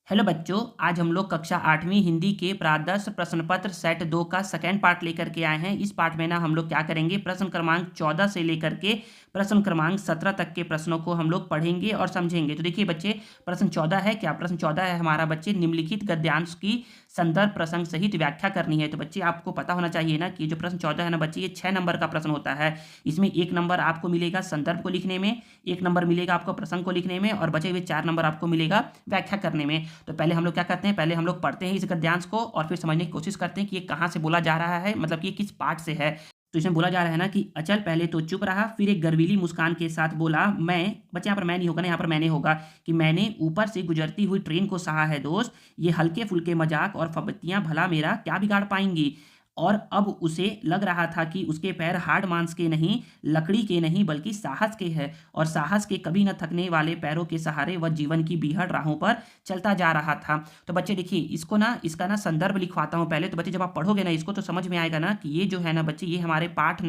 Hello बच्चों, आज हम लोग कक्षा 8वीं हिंदी के प्रादर्श प्रश्न पत्र सेट 2 का सेकेंड पार्ट लेकर के आए हैं। इस पार्ट में ना हम लोग क्या करेंगे, प्रश्न क्रमांक 14 से लेकर के प्रश्न क्रमांक 17 तक के प्रश्नों को हम लोग पढ़ेंगे और समझेंगे। तो देखिए बच्चे, प्रश्न 14 है क्या? प्रश्न 14 है हमारा बच्चे, निम्नलिखित गद्यांश की संदर्भ प्रसंग सहित व्याख्या करनी है। तो बच्चे आपको पता होना चाहिए ना कि जो प्रश्न 14 है ना बच्चे, ये 6 नंबर का प्रश्न होता है। इसमें 1 नंबर आपको मिलेगा संदर्भ को लिखने में, 1 नंबर मिलेगा आपको प्रसंग को लिखने में और बचे हुए 4 नंबर आपको मिलेगा व्याख्या करने में। तो पहले हम लोग क्या करते हैं, पहले हम लोग पढ़ते हैं इस गद्यांश को और फिर समझने की कोशिश करते हैं कि ये कहाँ से बोला जा रहा है, मतलब कि ये किस पार्ट से है। तो इसमें बोला जा रहा है ना कि अचल पहले तो चुप रहा, फिर एक गर्वीली मुस्कान के साथ बोला, मैं, बच्चे यहाँ पर मैं नहीं होगा ना, यहाँ पर मैंने होगा कि मैंने ऊपर से गुजरती हुई ट्रेन को सहा है दोस्त, ये हल्के फुल्के मजाक और फब्तियां भला मेरा क्या बिगाड़ पाएंगी। और अब उसे लग रहा था कि उसके पैर हार्ड मांस के नहीं, लकड़ी के नहीं, बल्कि साहस के हैं, और साहस के कभी न थकने वाले पैरों के सहारे वह जीवन की बीहड़ राहों पर चलता जा रहा था। तो बच्चे देखिए, इसको ना, इसका ना संदर्भ लिखवाता हूँ पहले। तो बच्चे जब आप पढ़ोगे ना इसको तो समझ में आएगा ना कि ये जो है ना बच्चे, ये हमारे पाठ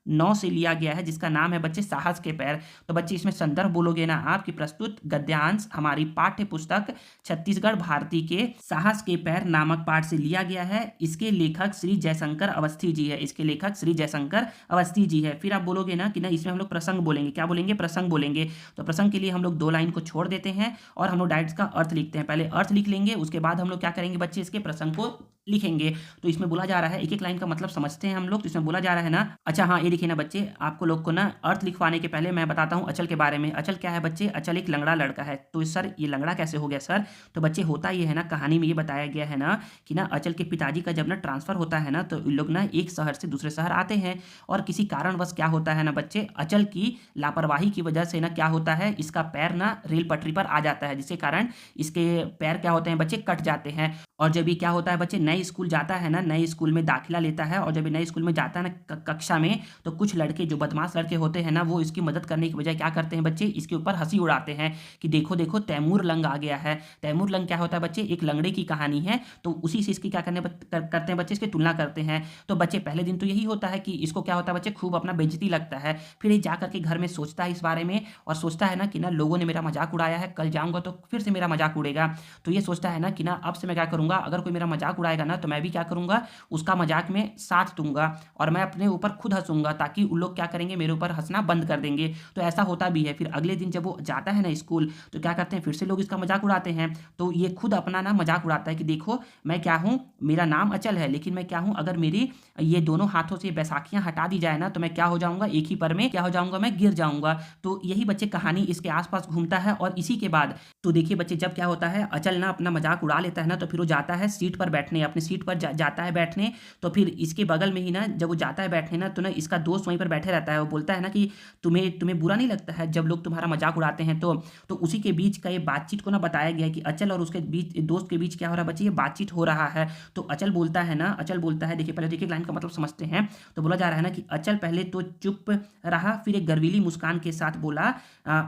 9 से लिया गया है, जिसका नाम है बच्चे साहस के पैर। तो बच्चे इसमें संदर्भ बोलोगे ना आपकी प्रस्तुत गद्यांश हमारी पाठ्य पुस्तक छत्तीसगढ़ भारती के साहस के पैर नामक पाठ से लिया गया है। इसके लेखक श्री जयशंकर अवस्थी जी है, इसके लेखक श्री जयशंकर अवस्थी जी है। फिर आप बोलोगे ना कि ना इसमें हम लोग प्रसंग बोलेंगे, क्या बोलेंगे? प्रसंग बोलेंगे। तो प्रसंग के लिए हम लोग 2 लाइन को छोड़ देते हैं और हम लोग डायरेक्ट इसका अर्थ लिखते हैं। पहले अर्थ लिख लेंगे, उसके बाद हम लोग क्या करेंगे बच्चे, इसके प्रसंग को लिखेंगे। तो इसमें बोला जा रहा है, एक एक लाइन का मतलब समझते हैं हम लोग। तो इसमें बोला जा रहा है ना, अच्छा हाँ, ये देखिए ना बच्चे, आपको लोग को ना अर्थ लिखवाने के पहले मैं बताता हूँ अचल के बारे में। अचल क्या है बच्चे? अचल एक लंगड़ा लड़का है। तो सर ये लंगड़ा कैसे हो गया सर? तो बच्चे होता ये है ना, कहानी में ये बताया गया है ना कि ना अचल के पिताजी का जब ना ट्रांसफर होता है ना, तो इन लोग ना एक शहर से दूसरे शहर आते हैं और किसी कारणवश क्या होता है ना बच्चे, अचल की लापरवाही की वजह से ना क्या होता है, इसका पैर ना रेल पटरी पर आ जाता है, जिसके कारण इसके पैर क्या होते हैं बच्चे, कट जाते हैं। और जब ये क्या होता है बच्चे, नए स्कूल जाता है ना, नए स्कूल में दाखिला लेता है, और जब ये नए स्कूल में जाता है ना कक्षा में, तो कुछ लड़के जो बदमाश लड़के होते हैं ना, वो इसकी मदद करने की बजाय क्या करते हैं बच्चे, इसके ऊपर हंसी उड़ाते हैं कि देखो देखो तैमूर लंग आ गया है। तैमूर लंग क्या होता है बच्चे, एक लंगड़े की कहानी है। तो उसी से इसकी क्या करते हैं बच्चे, इसकी तुलना करते हैं। तो बच्चे पहले दिन तो यही होता है कि इसको क्या होता है बच्चे, खूब अपना बेइज्जती लगता है। फिर ये जा करके घर में सोचता है इस बारे में और सोचता है ना कि ना लोगों ने मेरा मजाक उड़ाया है, कल जाऊंगा तो फिर से मेरा मजाक उड़ेगा। तो ये सोचता है ना कि ना अब से मैं क्या करूंगा, अगर कोई मेरा मजाक उड़ाएगा ना तो मैं भी क्या करूंगा, उसका मजाक में साथ दूंगा और मैं अपने ऊपर खुद हंसूंगा, ताकि उन लोग क्या करेंगे, मेरे ऊपर हंसना बंद कर देंगे। तो ऐसा होता भी है। फिर अगले दिन जब वो जाता है ना स्कूल, तो क्या करते हैं, फिर से लोग इसका मजाक उड़ाते हैं। तो ये खुद अपना ना मजाक उड़ाता है कि देखो मैं क्या हूँ, मेरा नाम अचल है, लेकिन मैं क्या हूँ, अगर मेरी ये दोनों हाथों से बैसाखियां हटा दी जाए ना तो मैं क्या हो जाऊंगा, एक ही पर में क्या हो जाऊंगा, मैं गिर जाऊंगा। तो यही बच्चे कहानी इसके आसपास घूमता है। और इसी के बाद तो देखिए बच्चे, जब क्या होता है, अचल ना अपना मजाक उड़ा लेता है ना, तो फिर वो जाता है सीट पर बैठने, अपनी सीट पर जाता है बैठने। तो फिर इसके बगल में ही ना, जब वो जाता है बैठने ना, तो ना इसका दोस्त वहीं पर बैठे रहता है। वो बोलता है ना कि तुम्हें तुम्हें बुरा नहीं लगता है जब लोग तुम्हारा मजाक उड़ाते हैं? तो उसी के बीच का ये बातचीत को ना बताया गया है कि अचल और उसके बीच, दोस्त के बीच क्या हो रहा है बच्चे, ये बातचीत हो रहा है। तो अचल बोलता है ना, अचल बोलता है, देखिए पहले देखिए लाइन का मतलब समझते हैं। तो बोला जा रहा है ना कि अचल पहले तो चुप रहा, फिर एक गर्वीली मुस्कान के साथ बोला,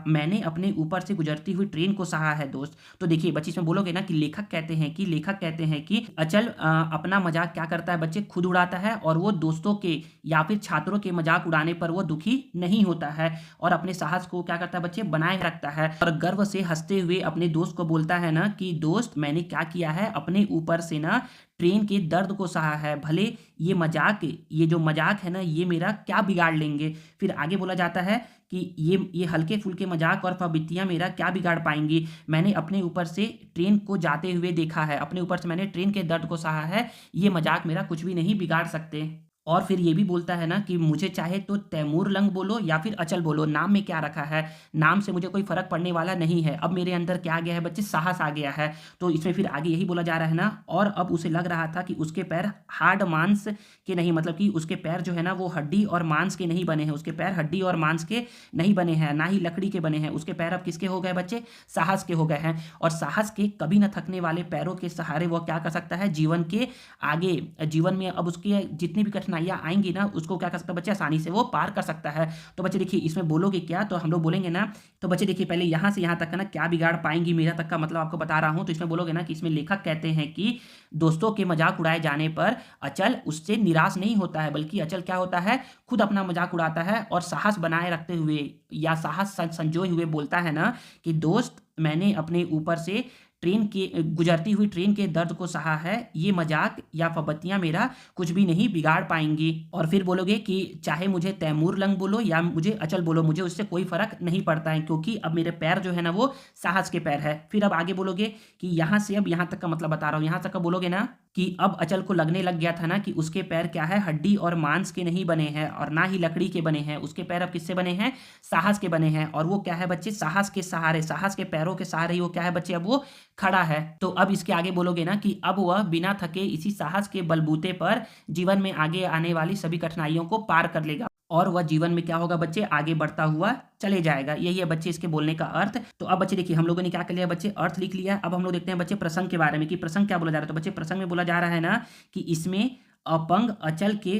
मैंने अपने ऊपर से गुजरती हुई ट्रेन को सहा है दोस्त। तो देखिए बच्चे, इसमें बोलोगे ना कि लेखक कहते हैं कि अचल अपना मजाक क्या करता है बच्चे, खुद उड़ाता है, और वो दोस्तों के या फिर छात्रों के मजाक उड़ाने पर वो दुखी नहीं होता है और अपने साहस को क्या करता है बच्चे, बनाए रखता है। और गर्व से हंसते हुए अपने दोस्त को बोलता है ना कि दोस्त मैंने क्या किया है, अपने ऊपर से ना ट्रेन के दर्द को सहा है, भले ये जो मजाक है ना, ये मेरा क्या बिगाड़ लेंगे। फिर आगे बोला जाता है कि ये हल्के फुल्के मजाक और फब्तियां मेरा क्या बिगाड़ पाएंगी। मैंने अपने ऊपर से ट्रेन को जाते हुए देखा है, अपने ऊपर से मैंने ट्रेन के दर्द को सहा है, ये मजाक मेरा कुछ भी नहीं बिगाड़ सकते। और फिर ये भी बोलता है ना कि मुझे चाहे तो तैमूर लंग बोलो या फिर अचल बोलो, नाम में क्या रखा है, नाम से मुझे कोई फर्क पड़ने वाला नहीं है। अब मेरे अंदर क्या आ गया है बच्चे, साहस आ गया है। तो इसमें फिर आगे यही बोला जा रहा है ना, और अब उसे लग रहा था कि उसके पैर हार्ड मांस के नहीं, मतलब कि उसके पैर जो है ना वो हड्डी और मांस के नहीं बने हैं, उसके पैर हड्डी और मांस के नहीं बने हैं, ना ही लकड़ी के बने हैं। उसके पैर अब किसके हो गए बच्चे, साहस के हो गए हैं। और साहस के कभी न थकने वाले पैरों के सहारे वो क्या कर सकता है, जीवन के आगे, जीवन में अब उसकी जितनी भी कठिनाई कठिनाइयाँ आएंगी ना उसको क्या कर सकता है बच्चे, आसानी से वो पार कर सकता है। तो बच्चे देखिए इसमें बोलोगे क्या, तो हम लोग बोलेंगे ना, तो बच्चे देखिए पहले यहाँ से यहाँ तक का ना क्या बिगाड़ पाएंगी मेरा तक का मतलब आपको बता रहा हूँ। तो इसमें बोलोगे ना कि इसमें लेखक कहते हैं कि दोस्तों के मजाक उड़ाए जाने पर अचल उससे निराश नहीं होता है, बल्कि अचल क्या होता है, खुद अपना मजाक उड़ाता है और साहस बनाए रखते हुए या साहस संजोए हुए बोलता है ना कि दोस्त मैंने अपने ऊपर से ट्रेन के गुजरती हुई ट्रेन के दर्द को सहा है, ये मजाक या फबत्तियां मेरा कुछ भी नहीं बिगाड़ पाएंगी। और फिर बोलोगे कि चाहे मुझे तैमूर लंग बोलो या मुझे अचल बोलो, मुझे उससे कोई फर्क नहीं पड़ता है, क्योंकि अब मेरे पैर जो है ना वो साहस के पैर है। फिर अब आगे बोलोगे कि यहाँ से अब यहाँ तक का मतलब बता रहा हूँ, यहाँ तक का बोलोगे ना कि अब अचल को लगने लग गया था ना कि उसके पैर क्या है, हड्डी और मांस के नहीं बने हैं और ना ही लकड़ी के बने हैं, उसके पैर अब किससे बने हैं, साहस के बने हैं। और वो क्या है बच्चे, साहस के सहारे, साहस के पैरों के सहारे ही वो क्या है बच्चे, अब वो खड़ा है। तो अब इसके आगे बोलोगे ना कि अब वह बिना थके इसी साहस के बलबूते पर जीवन में आगे आने वाली सभी कठिनाइयों को पार कर लेगा और वह जीवन में क्या होगा बच्चे, आगे बढ़ता हुआ चले जाएगा। यही है बच्चे इसके बोलने का अर्थ। तो अब बच्चे देखिए हम लोगों ने क्या कर लिया बच्चे, अर्थ लिख लिया। अब हम लोग देखते हैं बच्चे प्रसंग के बारे में कि प्रसंग क्या बोला जा रहा है। तो बच्चे प्रसंग में बोला जा रहा है ना कि इसमें अपंग अचल के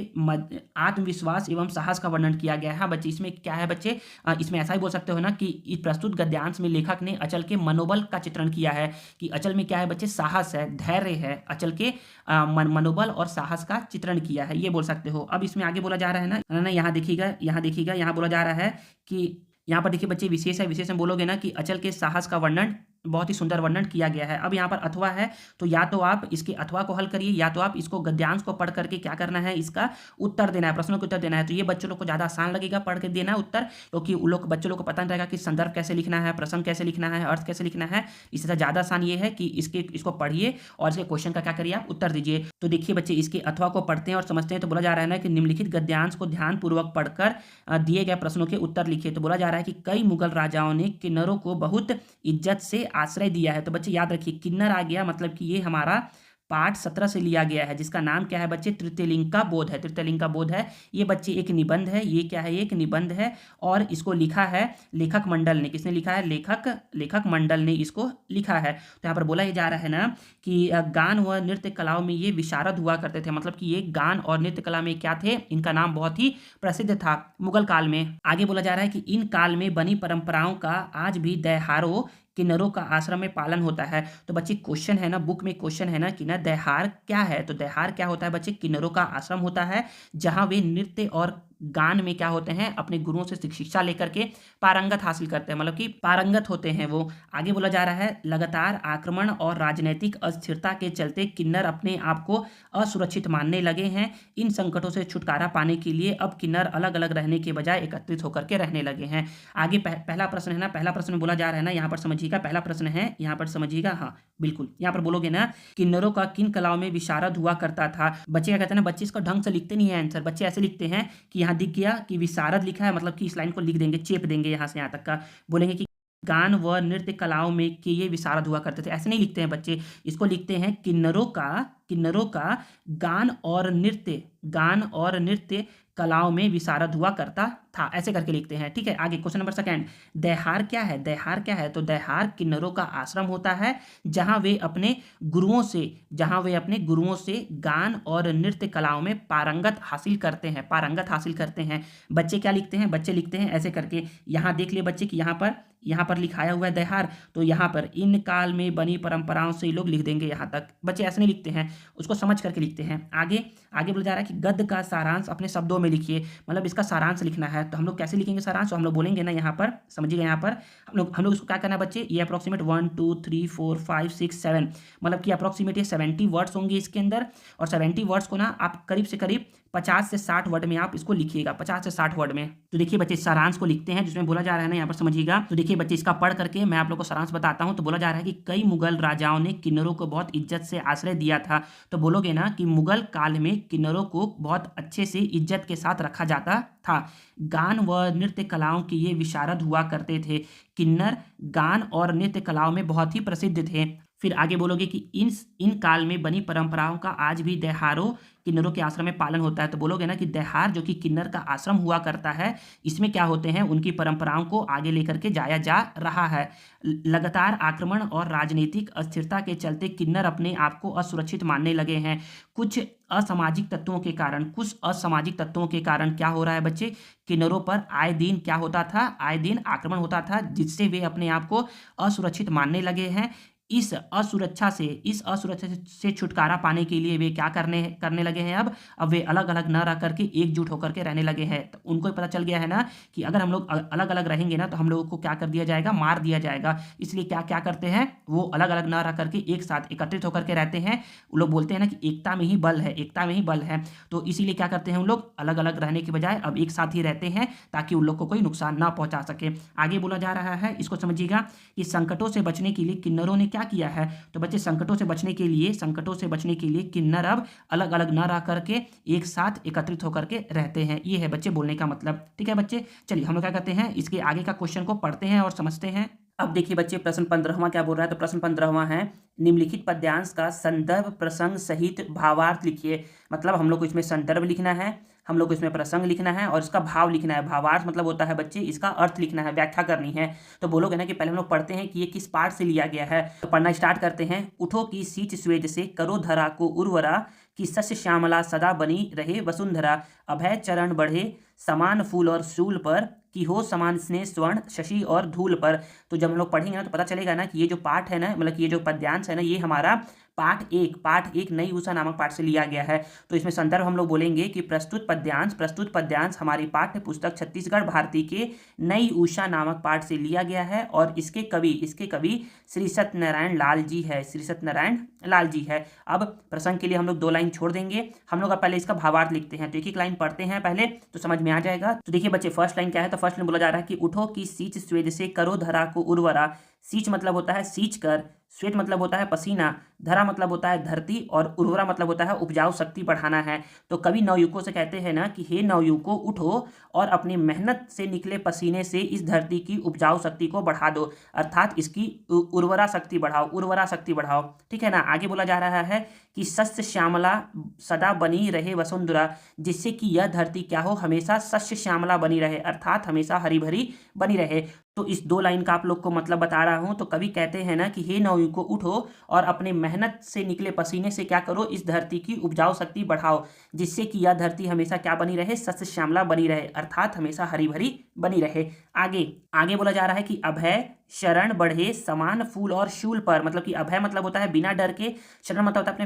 आत्मविश्वास एवं साहस का वर्णन किया गया है। बच्चे इसमें क्या है बच्चे, इसमें ऐसा ही बोल सकते हो ना कि इस प्रस्तुत गद्यांश में लेखक ने अचल के मनोबल का चित्रण किया है कि अचल में क्या है बच्चे, साहस है, धैर्य है, अचल के मनोबल और साहस का चित्रण किया है, ये बोल सकते हो। अब इसमें आगे बोला जा रहा है ना, यहाँ देखिएगा, यहाँ देखिएगा, यहाँ बोला जा रहा है कि यहाँ पर देखिए बच्चे विशेष है, विशेष में बोलोगे ना कि अचल के साहस का वर्णन, बहुत ही सुंदर वर्णन किया गया है। अब यहाँ पर अथवा है, तो या तो आप इसके अथवा को हल करिए या तो आप इसको गद्यांश को पढ़ करके क्या करना है, इसका उत्तर देना है, प्रश्नों का उत्तर देना है। तो ये बच्चों लोग को ज़्यादा आसान लगेगा पढ़ के देना उत्तर, क्योंकि उन लोग बच्चों लोग को पता नहीं रहेगा कि संदर्भ कैसे लिखना है, प्रसंग कैसे लिखना है, अर्थ कैसे लिखना है। इससे ज़्यादा आसान ये है कि इसको पढ़िए और इसके क्वेश्चन का क्या करिए, आप उत्तर दीजिए। तो देखिए बच्चे इसके अथवा को पढ़ते हैं और समझते हैं। तो बोला जा रहा है ना कि निम्नलिखित गद्यांश को ध्यानपूर्वक पढ़कर दिए गए प्रश्नों के उत्तर लिखिए। तो बोला जा रहा है कि कई मुगल राजाओं ने किन्नरों को बहुत इज्जत से आश्रय दिया है। तो बच्चे याद रखिए किन्नर आ गया, मतलब कि ये हमारा पाठ 17 से लिया गया है, जिसका नाम क्या है बच्चे, तृतीयलिंग का बोध है। तृतीयलिंग का बोध है ये बच्चे एक निबंध है, ये क्या है, एक निबंध है और इसको लिखा है लेखक मंडल ने। किसने लिखा है, लेखक मंडल ने इसको लिखा है। तो यहाँ पर बोला ही जा रहा है ना कि गान व नृत्य कलाओं में ये विशारद हुआ करते थे, मतलब कि ये गान और नृत्य कला में क्या थे, इनका नाम बहुत ही प्रसिद्ध था मुगल काल में। आगे बोला जा रहा है कि इन काल में बनी परंपराओं का आज भी दहहारों किन्नरों का आश्रम में पालन होता है। तो बच्चे क्वेश्चन है ना, बुक में क्वेश्चन है ना कि ना दहहार क्या है। तो दहहार क्या होता है बच्चे, किन्नरों का आश्रम होता है जहाँ वे नृत्य और गान में क्या होते हैं, अपने गुरुओं से शिक्षा लेकर के पारंगत हासिल करते हैं, मतलब कि पारंगत होते हैं वो। आगे बोला जा रहा है लगातार आक्रमण और राजनीतिक अस्थिरता के चलते किन्नर अपने आप को असुरक्षित मानने लगे हैं। इन संकटों से छुटकारा पाने के लिए अब किन्नर अलग अलग रहने के बजाय एकत्रित होकर के रहने लगे हैं। आगे पहला प्रश्न है ना, पहला प्रश्न बोला जा रहा है ना, यहाँ पर समझिएगा, पहला प्रश्न है यहाँ पर समझिएगा, हाँ बिल्कुल, यहाँ पर बोलोगे ना किन्नरों का किन कलाओं में विशारद हुआ करता था। बच्चे क्या कहते हैं ना, बच्चे इसका ढंग से लिखते नहीं है आंसर, बच्चे ऐसे लिखते हैं कि यहाँ दिख गया कि विशारद लिखा है, मतलब कि इस लाइन को लिख देंगे, चेप देंगे यहाँ से यहाँ तक का, बोलेंगे कि गान व नृत्य कलाओं में कि ये विशारद हुआ करते थे। ऐसे नहीं लिखते हैं बच्चे, इसको लिखते हैं किन्नरों का गान और नृत्य कलाओं में विशारद हुआ करता था, ऐसे करके लिखते हैं। ठीक है, आगे क्वेश्चन नंबर सेकंड, दहहार क्या है, दहहार क्या है। तो दहहार किन्नरों का आश्रम होता है जहां वे अपने गुरुओं से गान और नृत्य कलाओं में पारंगत हासिल करते हैं। बच्चे क्या लिखते हैं, बच्चे लिखते हैं ऐसे करके, यहाँ देख लिए बच्चे कि यहाँ पर लिखाया हुआ है दहहार, तो यहाँ पर इन काल में बनी परंपराओं से लोग लिख देंगे यहाँ तक। बच्चे ऐसे नहीं लिखते हैं, उसको समझ करके लिखते हैं। आगे बोला जा रहा है कि गद्य का सारांश अपने शब्दों में लिखिए, मतलब इसका सारांश लिखना है। तो हम लोग कैसे लिखेंगे सारांश, तो हम लोग बोलेंगे ना यहाँ पर, समझिएगा यहाँ पर हम लोग इसको क्या करना है बच्चे, ये अप्रॉक्सीमेट 1 2 3 4 5 6 7, मतलब कि अप्रॉक्सीमेट ये 70 वर्ड्स होंगे इसके अंदर, और 70 वर्ड्स को ना आप करीब से करीब 50 से 60 वर्ड में आप इसको लिखिएगा, 50 से 60 वर्ड में। तो देखिए बच्चे सारांश को लिखते हैं जिसमें बोला जा रहा है ना, यहाँ पर समझिएगा। तो देखिए बच्चे इसका पढ़ करके मैं आप लोग को सारांश बताता हूँ। तो बोला जा रहा है कि कई मुगल राजाओं ने किन्नरों को बहुत इज्जत से आश्रय दिया था। तो बोलोगे ना कि मुगल काल में किन्नरों को बहुत अच्छे से इज्जत के साथ रखा जाता था। गान व नृत्य कलाओं के ये विशारद हुआ करते थे। किन्नर गान और नृत्य कलाओं में बहुत ही प्रसिद्ध थे। फिर आगे बोलोगे कि इन काल में बनी परंपराओं का आज भी देहारों किन्नरों के आश्रम में पालन होता है। तो बोलोगे ना कि देहार जो कि किन्नर का आश्रम हुआ करता है, इसमें क्या होते हैं, उनकी परंपराओं को आगे लेकर के जाया जा रहा है। लगातार आक्रमण और राजनीतिक अस्थिरता के चलते किन्नर अपने आप को असुरक्षित मानने लगे हैं। कुछ असामाजिक तत्वों के कारण क्या हो रहा है बच्चे, किन्नरों पर आए दिन क्या होता था, आए दिन आक्रमण होता था, जिससे वे अपने आप को असुरक्षित मानने लगे हैं। इस असुरक्षा से छुटकारा पाने के लिए वे क्या करने लगे हैं, अब वे अलग अलग न रह करके एकजुट होकर के रहने लगे हैं। तो उनको पता चल गया है ना कि अगर हम लोग अलग अलग रहेंगे ना तो हम लोगों को क्या कर दिया जाएगा, मार दिया जाएगा। इसलिए क्या क्या करते हैं, वो अलग अलग न रह करके एक साथ एकत्रित होकर के रहते हैं। वो लोग बोलते हैं ना कि एकता में ही बल है, एकता में ही बल है। तो इसीलिए क्या करते हैं, उन लोग अलग अलग रहने के बजाय अब एक साथ ही रहते हैं, ताकि उन लोग को कोई नुकसान ना पहुंचा सके। आगे बोला जा रहा है, इसको समझिएगा कि संकटों से बचने के लिए किन्नरों ने क्या किया है। तो बच्चे संकटों से बचने के लिए किन्नर अब अलग अलग न रह करके एक साथ एकत्रित होकर के रहते हैं। ये है बच्चे बोलने का मतलब। ठीक है बच्चे, चलिए हम लोग क्या करते हैं, इसके आगे का क्वेश्चन को पढ़ते हैं और समझते हैं। अब देखिए बच्चे, प्रश्न 15वां क्या बोल रहा है। तो प्रश्न 15वां है, निम्नलिखित पद्यांश का संदर्भ प्रसंग सहित भावार्थ लिखिए। मतलब हम लोग को इसमें संदर्भ लिखना है, हम लोग को इसमें प्रसंग लिखना है और इसका भाव लिखना है। भावार्थ मतलब होता है बच्चे इसका अर्थ लिखना है, व्याख्या करनी है। तो बोलोगे ना कि पहले हम लोग पढ़ते हैं कि ये किस पाठ से लिया गया है। तो पढ़ना स्टार्ट करते हैं। उठो की सींच स्वेद से करो धरा को उर्वरा, कि सस्य श्यामला सदा बनी रहे वसुंधरा। अभय चरण बढ़े समान फूल और शूल पर, कि हो समान स्नेह स्वर्ण शशि और धूल पर। तो जब हम लोग पढ़ेंगे ना तो पता चलेगा ना कि ये जो पाठ है ना, मतलब कि ये जो पद्यांश है ना, ये हमारा पाठ एक नई उषा नामक पाठ से लिया गया है। तो इसमें संदर्भ हम लोग बोलेंगे कि प्रस्तुत पद्यांश हमारी पाठ्य पुस्तक छत्तीसगढ़ भारती के नई उषा नामक पाठ से लिया गया है और इसके कवि श्री सत्यनारायण लाल जी है, श्री सत्यनारायण लाल जी है। अब प्रसंग के लिए हम लोग 2 लाइन छोड़ देंगे, हम लोग अब पहले इसका भावार्थ लिखते हैं। तो एक लाइन पढ़ते हैं पहले, तो समझ में आ जाएगा। तो देखिए बच्चे, फर्स्ट लाइन क्या है। तो फर्स्ट लाइन बोला जा रहा है कि उठो की सींच स्वेद से करो धरा को उर्वरा। सींच मतलब होता है सींच कर, श्वेत मतलब होता है पसीना, धरा मतलब होता है धरती, और उर्वरा मतलब होता है उपजाऊ शक्ति बढ़ाना है। तो कवि नवयुवकों से कहते हैं ना कि हे नवयुवकों, उठो और अपनी मेहनत से निकले पसीने से इस धरती की उपजाऊ शक्ति को बढ़ा दो, अर्थात इसकी उर्वरा शक्ति बढ़ाओ। ठीक है ना। आगे बोला जा रहा है कि सस्य श्यामला सदा बनी रहे वसुंधरा, जिससे कि यह धरती क्या हो, हमेशा सस्य श्यामला बनी रहे, अर्थात हमेशा हरी भरी बनी रहे। तो इस 2 लाइन का आप लोग को मतलब बता रहा हूं। तो कवि कहते हैं ना कि हे नवयुवकों, उठो और अपने मेहनत से निकले पसीने से क्या करो, इस धरती की उपजाऊ शक्ति बढ़ाओ, जिससे कि यह धरती हमेशा क्या बनी रहे, सस्य श्यामला बनी रहे, अर्थात हमेशा हरी भरी बनी रहे। आगे बोला जा रहा है कि अभय शरण बढ़े समान फूल और शूल पर। मतलब कि अभय मतलब होता है बिना डर के, शरण मतलब होता है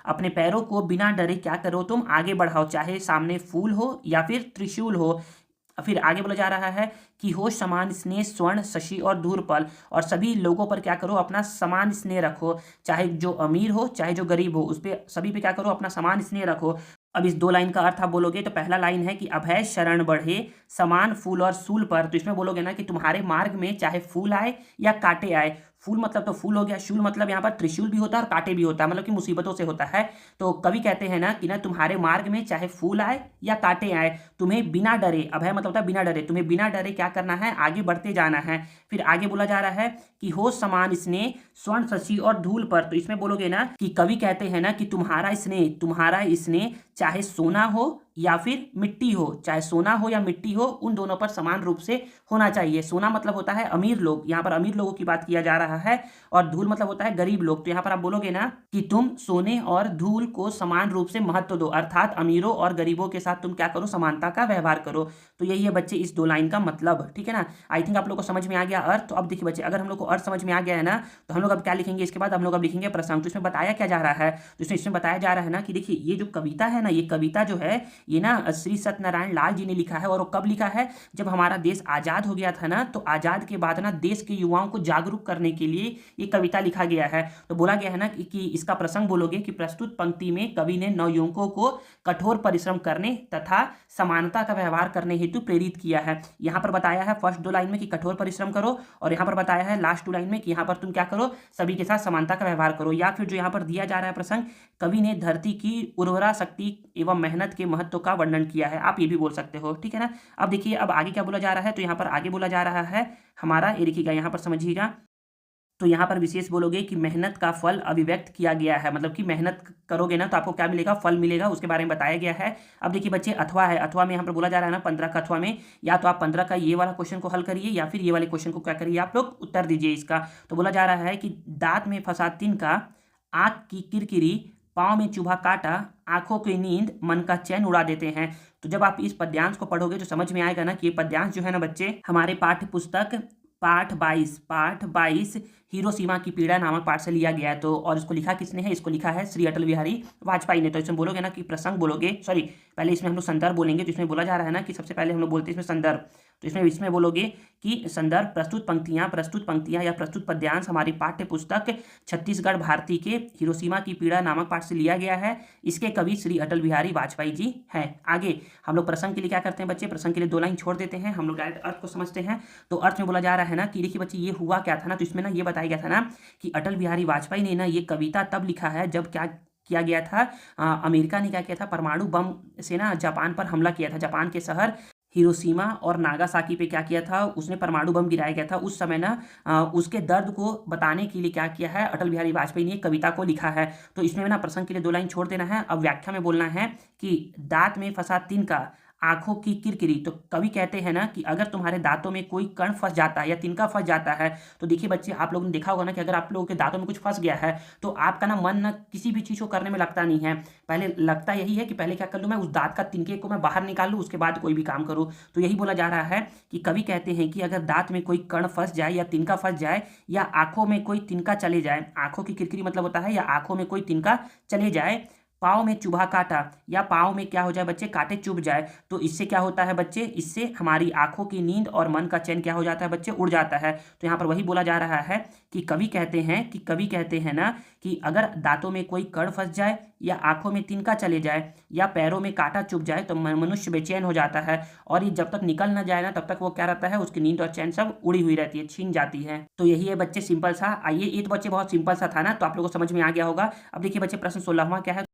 अपने पैरों को बिना डरे क्या करो, तुम आगे बढ़ाओ, चाहे सामने फूल हो या फिर त्रिशूल हो। फिर आगे बोला जा रहा है कि हो समान स्नेह स्वर्ण शशि और धूर्पल, और सभी लोगों पर क्या करो, अपना समान स्नेह रखो, चाहे जो अमीर हो चाहे जो गरीब हो, उस पर सभी पे क्या करो, अपना समान स्नेह रखो। अब इस 2 लाइन का अर्थ आप बोलोगे। तो पहला लाइन है कि अभय शरण बढ़े समान फूल और शूल पर। तो इसमें बोलोगे ना कि तुम्हारे मार्ग में चाहे फूल आए या कांटे आए, फूल मतलब तो फूल हो गया, शूल मतलब यहाँ पर त्रिशूल भी होता है और कांटे भी होता है, मतलब कि मुसीबतों से होता है। तो कवि कहते हैं ना कि ना तुम्हारे मार्ग में चाहे फूल आए या कांटे आए, तुम्हें बिना डरे, अभय मतलब होता है बिना डरे, तुम्हें बिना डरे क्या करना है, आगे बढ़ते जाना है। फिर आगे बोला जा रहा है कि हो समान स्नेह स्वर्ण शशि और धूल पर। तो इसमें बोलोगे ना कि कवि कहते हैं ना कि तुम्हारा स्नेह चाहे सोना हो या फिर मिट्टी हो, चाहे सोना हो या मिट्टी हो, उन दोनों पर समान रूप से होना चाहिए। सोना मतलब होता है अमीर लोग, यहाँ पर अमीर लोगों की बात किया जा रहा है, और धूल मतलब होता है गरीब लोग। तो यहाँ पर आप बोलोगे ना कि तुम सोने और धूल को समान रूप से महत्व दो, अर्थात अमीरों और गरीबों के साथ तुम क्या करो, समानता का व्यवहार करो। तो यही है बच्चे इस 2 लाइन का मतलब। ठीक है ना। आई थिंक आप लोग को समझ में आ गया अर्थ। तो अब देखिए बच्चे, अगर हम लोग को अर्थ समझ में आ गया है ना, तो हम लोग अब क्या लिखेंगे, इसके बाद हम लोग अब लिखेंगे प्रसंग। तो इसमें बताया क्या जा रहा है, तो इसमें बताया जा रहा है ना कि देखिए ये जो कविता है ना, ये कविता जो है ये ना श्री सत्यनारायण लाल जी ने लिखा है। और वो कब लिखा है, जब हमारा देश आज़ाद हो गया था ना, तो आज़ाद के बाद ना देश के युवाओं को जागरूक करने के लिए ये कविता लिखा गया है। तो बोला गया है ना कि इसका प्रसंग बोलोगे कि प्रस्तुत पंक्ति में कवि ने नवयुवकों को कठोर परिश्रम करने तथा समानता का व्यवहार करने हेतु प्रेरित किया है। यहाँ पर बताया है फर्स्ट 2 लाइन में कि कठोर परिश्रम करो, और यहाँ पर बताया है लास्ट 2 लाइन में कि यहाँ पर तुम क्या करो, सभी के साथ समानता का व्यवहार करो। या फिर जो यहाँ पर दिया जा रहा है प्रसंग, कवि ने धरती की उर्वरा शक्ति एवं मेहनत के महत्व का वर्णन किया है, आप ये भी बोल सकते हो। ठीक है ना। अब देखिए अब आगे क्या बोला जा रहा है। तो यहाँ पर आगे बोला जा रहा है हमारा, ये देखिएगा यहाँ पर समझिएगा तो यहाँ पर विशेष बोलोगे कि मेहनत का फल अभिव्यक्त किया गया है, मतलब कि मेहनत करोगे ना तो आपको क्या मिलेगा, फल मिलेगा, उसके बारे में बताया गया है। अब देखिए बच्चे अथवा है, अथवा में यहाँ पर बोला जा रहा है ना 15 का अथवा में, या तो आप 15 का ये वाला क्वेश्चन को हल करिए या फिर ये वाले क्वेश्चन को क्या करिए, आप लोग उत्तर दीजिए इसका। तो बोला जा रहा है कि दांत में फंसा तिनका, आँख की किरकिरी, पाँव में चुभा कांटा, आंखों की नींद मन का चैन उड़ा देते हैं। तो जब आप इस पद्यांश को पढ़ोगे तो समझ में आएगा ना कि ये पद्यांश जो है ना बच्चे हमारे पाठ्य पुस्तक पाठ 22 हिरोशिमा की पीड़ा नामक पाठ से लिया गया है। तो और इसको लिखा किसने है, इसको लिखा है श्री अटल बिहारी वाजपेयी ने। तो इसमें बोलोगे ना कि प्रसंग बोलोगे, सॉरी पहले इसमें हम लोग संदर्भ बोलेंगे। तो इसमें बोला जा रहा है ना कि सबसे पहले हम लोग बोलते हैं इसमें संदर्भ। तो इसमें बोलोगे कि संदर्भ प्रस्तुत पंक्तियां या प्रस्तुत पद्यांश हमारी पाठ्य पुस्तक छत्तीसगढ़ भारती के हिरोशिमा की पीड़ा नामक पाठ से लिया गया है। इसके कवि श्री अटल बिहारी वाजपेयी जी हैं। आगे हम लोग प्रसंग के लिए क्या करते हैं बच्चे, प्रसंग के लिए 2 लाइन छोड़ देते हैं, हम लोग डायरेक्ट अर्थ को समझते हैं। तो अर्थ में बोला जा रहा है ना कि देखिए बच्चे ये हुआ क्या था ना, तो इसमें ना ये बताया गया था ना कि अटल बिहारी वाजपेयी ने ना ये कविता तब लिखा है जब क्या किया गया था, अमेरिका ने क्या किया था, परमाणु बम से ना जापान पर हमला किया था। जापान के शहर हिरोशिमा और नागासाकी पे क्या किया था, उसने परमाणु बम गिराया गया था। उस समय ना उसके दर्द को बताने के लिए क्या किया है, अटल बिहारी वाजपेयी ने एक कविता को लिखा है। तो इसमें ना प्रसंग के लिए 2 लाइन छोड़ देना है। अब व्याख्या में बोलना है कि दांत में फंसा तिनका, आंखों की किरकिरी। तो कवि कहते हैं ना कि अगर तुम्हारे दांतों में कोई कण फंस जाता है या तिनका फंस जाता है, तो देखिए बच्चे आप लोगों ने देखा होगा ना कि अगर आप लोगों के दांतों में कुछ फंस गया है तो आपका ना मन ना किसी भी चीज़ को करने में लगता नहीं है। पहले लगता यही है कि पहले क्या कर लूँ, मैं उस दांत का तिनके को मैं बाहर निकाल लूँ, उसके बाद कोई भी काम करूँ। तो यही बोला जा रहा है कि कवि कहते हैं कि अगर दांत में कोई कण फंस जाए या तिनका फंस जाए या आंखों में कोई तिनका चले जाए, आंखों की किरकिरी मतलब होता है या आंखों में कोई तिनका चले जाए, पाँव में चुभा काटा या पाँव में क्या हो जाए बच्चे, कांटे चुभ जाए, तो इससे क्या होता है बच्चे, इससे हमारी आंखों की नींद और मन का चैन क्या हो जाता है बच्चे, उड़ जाता है। तो यहाँ पर वही बोला जा रहा है कि कवि कहते हैं ना कि अगर दांतों में कोई कण फंस जाए या आंखों में तिनका चले जाए या पैरों में कांटा चुभ जाए तो मनुष्य बेचैन हो जाता है, और ये जब तक निकल ना जाए ना तब तक वो क्या रहता है, उसकी नींद और चैन सब उड़ी हुई रहती है, छीन जाती है। तो यही है बच्चे सिंपल सा। आइए ये तो बच्चे बहुत सिंपल सा था ना, तो आप लोगों को समझ में आ गया होगा। अब देखिए बच्चे प्रश्न 16वां क्या है।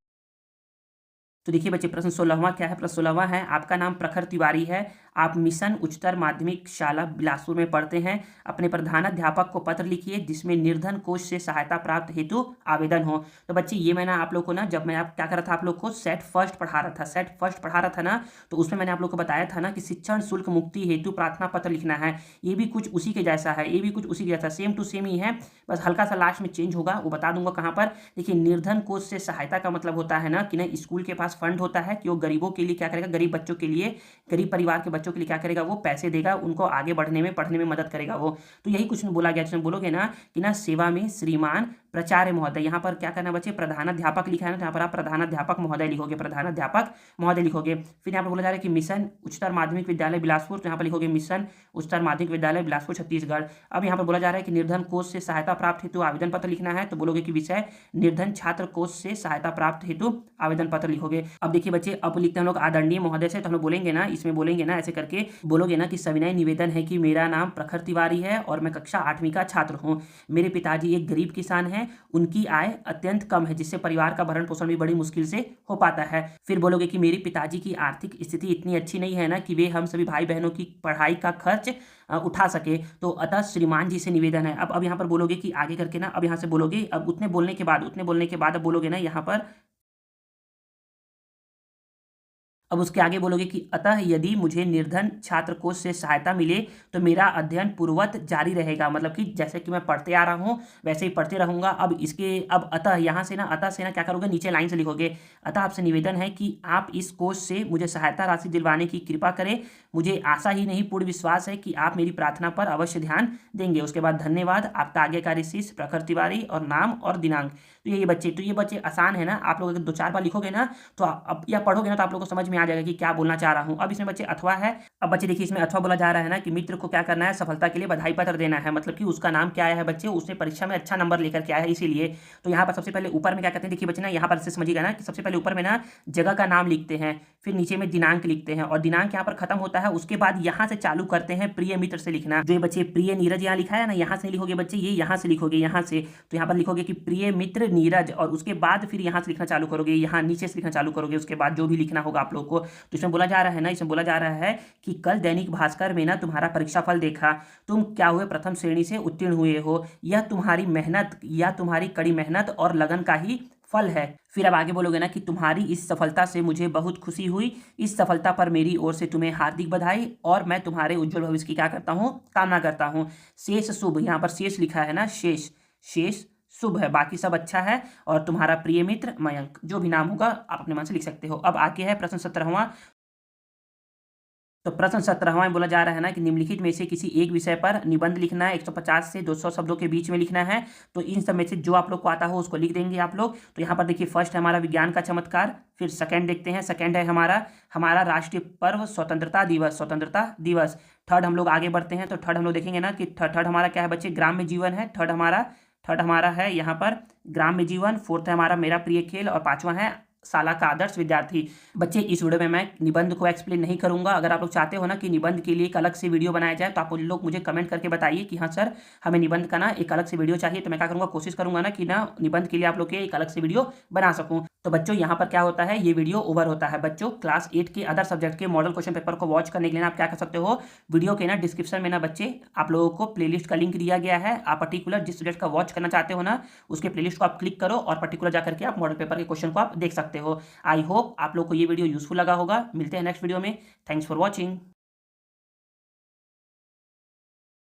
तो देखिए बच्चे प्रश्न 16वां क्या है, प्रश्न 16वां है, आपका नाम प्रखर तिवारी है, आप मिशन उच्चतर माध्यमिक शाला बिलासपुर में पढ़ते हैं, अपने प्रधानाध्यापक को पत्र लिखिए जिसमें निर्धन कोष से सहायता प्राप्त हेतु आवेदन हो। तो बच्चे ये मैंने आप लोग को ना, जब मैं आप क्या कर रहा था, आप लोग को सेट फर्स्ट पढ़ा रहा था ना, तो उसमें मैंने आप लोग को बताया था ना कि शिक्षण शुल्क मुक्ति हेतु प्रार्थना पत्र लिखना है। ये भी कुछ उसी के जैसा है, ये भी कुछ उसी के जैसा, सेम टू सेम ही है, बस हल्का सा लास्ट में चेंज होगा, वो बता दूंगा कहाँ पर। देखिए निर्धन कोष से सहायता का मतलब होता है ना कि ना स्कूल के पास फंड होता है कि वो गरीबों के लिए क्या करेगा, गरीब बच्चों के लिए, गरीब परिवार के बच्चों के लिए क्या करेगा, वो पैसे देगा, उनको आगे बढ़ने में पढ़ने में मदद करेगा वो। तो यही कुछ बोला गया, जिसमें बोलोगे ना कि ना सेवा में श्रीमान प्राचार्य महोदय, यहाँ पर क्या करना बच्चे, प्रधानाध्यापक लिखा है ना, तो यहाँ पर आप प्रधानाध्यापक महोदय लिखोगे, प्रधानाध्यापक महोदय लिखोगे। फिर यहाँ पर बोला जा रहा है कि मिशन उच्चतर माध्यमिक विद्यालय बिलासपुर, तो यहाँ पर लिखोगे मिशन उच्चतर माध्यमिक विद्यालय बिलासपुर छत्तीसगढ़। अब यहाँ पर बोला जा रहा है कि निर्धन कोष से सहायता प्राप्त हेतु आवेदन पत्र लिखना है, तो बोलोगे कि विषय निर्धन छात्र कोष से सहायता प्राप्त हेतु आवेदन पत्र लिखोगे। अब देखिए बच्चे अब लिखते हैं हम लोग आदरणीय महोदय से, तो हम लोग बोलेंगे ना, इसमें बोलेंगे ना ऐसे करके, बोलोगे ना कि सविनय निवेदन है कि मेरा नाम प्रखर तिवारी है और मैं कक्षा 8वीं का छात्र हूँ। मेरे पिताजी एक गरीब किसान हैं, उनकी आय अत्यंत कम है जिससे परिवार का भरण पोषण भी बड़ी मुश्किल से हो पाता है। फिर बोलोगे कि मेरे पिताजी की आर्थिक स्थिति इतनी अच्छी नहीं है ना कि वे हम सभी भाई बहनों की पढ़ाई का खर्च उठा सके, तो अतः श्रीमान जी से निवेदन है। अब यहाँ पर बोलोगे कि आगे करके ना, अब यहाँ से बोलोगे, अब उतने बोलने के बाद अब बोलोगे ना यहाँ पर, अब उसके आगे बोलोगे कि अतः यदि मुझे निर्धन छात्र कोष से सहायता मिले तो मेरा अध्ययन पूर्ववत जारी रहेगा, मतलब कि जैसे कि मैं पढ़ते आ रहा हूँ वैसे ही पढ़ते रहूँगा। अब अतः यहाँ से ना, अतः से ना क्या करोगे, नीचे लाइन से लिखोगे, अतः आपसे निवेदन है कि आप इस कोष से मुझे सहायता राशि दिलवाने की कृपा करें। मुझे आशा ही नहीं पूर्ण विश्वास है कि आप मेरी प्रार्थना पर अवश्य ध्यान देंगे। उसके बाद धन्यवाद, आपका आज्ञाकारी शिष्य प्रखर तिवारी, और नाम और दिनांक। तो ये बच्चे आसान है ना, आप लोग अगर 2-4 बार लिखोगे ना तो अब या पढ़ोगे ना तो आप लोग को समझ में आ जाएगा कि क्या बोलना चाह रहा हूँ। अब इसमें बच्चे अथवा है। अब बच्चे देखिए इसमें अथवा बोला जा रहा है ना कि मित्र को क्या करना है, सफलता के लिए बधाई पत्र देना है, मतलब कि उसका नाम क्या आया है बच्चे, उसने परीक्षा में अच्छा नंबर लेकर के आया है इसीलिए। तो यहाँ पर सबसे पहले ऊपर में क्या कहते हैं, देखिए बच्चे ना यहाँ पर से समझिएगा ना कि सबसे पहले ऊपर में ना जगह का नाम लिखते हैं, फिर नीचे में दिनांक लिखते हैं और दिनांक यहाँ पर खत्म होता है। उसके बाद यहाँ से चालू करते हैं प्रिय मित्र से लिखना। जो बच्चे प्रिय नीरज यहाँ लिखा है ना, यहाँ से लिखोगे बच्चे, ये यहाँ से लिखोगे, यहाँ से, तो यहाँ पर लिखोगे कि प्रिय मित्र नीरज, और उसके बाद फिर यहाँ से लिखना चालू करोगे, यहाँ नीचे से लिखना चालू करोगे, उसके बाद जो भी लिखना होगा आप लोग को। तो इसमें बोला जा रहा है ना, इसमें बोला जा रहा है कि कल दैनिक भास्कर में ना तुम्हारा परीक्षा फल देखा, तुम क्या हुए, प्रथम श्रेणी से उत्तीर्ण हुए हो, यह तुम्हारी मेहनत या तुम्हारी कड़ी मेहनत और लगन का ही फल है। फिर अब आगे बोलोगे ना कि तुम्हारी इस सफलता से मुझे बहुत खुशी हुई, इस सफलता पर मेरी ओर से तुम्हें हार्दिक बधाई, और मैं तुम्हारे उज्जवल भविष्य की क्या करता हूँ, कामना करता हूँ। शेष शुभ, यहाँ पर शेष लिखा है ना, शेष शेष शुभ है, बाकी सब अच्छा है। और तुम्हारा प्रिय मित्र मयंक, जो भी नाम होगा आप अपने मन से लिख सकते हो। अब आगे है प्रश्न 17वां। तो प्रश्न 17वां में बोला जा रहा है ना कि निम्नलिखित में से किसी एक विषय पर निबंध लिखना है, 150 से 200 शब्दों के बीच में लिखना है। तो इन सब में से जो आप लोग को आता हो उसको लिख देंगे आप लोग। तो यहाँ पर देखिए, फर्स्ट है हमारा विज्ञान का चमत्कार, फिर सेकंड देखते हैं, सेकंड है हमारा हमारा राष्ट्रीय पर्व स्वतंत्रता दिवस, स्वतंत्रता दिवस। थर्ड हम लोग आगे बढ़ते हैं, तो थर्ड हम लोग देखेंगे ना कि थर्ड हमारा क्या है बच्चे, ग्राम्य जीवन है। थर्ड हमारा है यहाँ पर ग्राम्य जीवन। फोर्थ है हमारा मेरा प्रिय खेल, और पांचवा है शाला का आदर्श विद्यार्थी। बच्चे इस वीडियो में मैं निबंध को एक्सप्लेन नहीं करूंगा। अगर आप लोग चाहते हो ना कि निबंध के लिए एक अलग से वीडियो बनाया जाए, तो आप लोग मुझे कमेंट करके बताइए कि हाँ सर, हमें निबंध का ना एक अलग से वीडियो चाहिए। तो मैं क्या करूँगा, कोशिश करूंगा ना कि ना निबंध के लिए आप लोग के एक अलग से वीडियो बना सकूँ। तो बच्चों यहाँ पर क्या होता है, ये वीडियो ओवर होता है। बच्चों क्लास 8 के अदर सब्जेक्ट के मॉडल क्वेश्चन पेपर को वॉच करने के लिए आप क्या कर सकते हो, वीडियो के ना डिस्क्रिप्शन में ना बच्चे आप लोगों को प्लेलिस्ट का लिंक दिया गया है। आप पर्टिकुलर जिस सब्जेक्ट का वॉच करना चाहते हो ना, उसके प्लेलिस्ट को आप क्लिक करो और पर्टिकुलर जाकर के आप मॉडल पेपर के क्वेश्चन को आप देख सकते हो। आई होप आप लोग को ये वीडियो यूजफुल लगा होगा। मिलते हैं नेक्स्ट वीडियो में। Thanks for watching.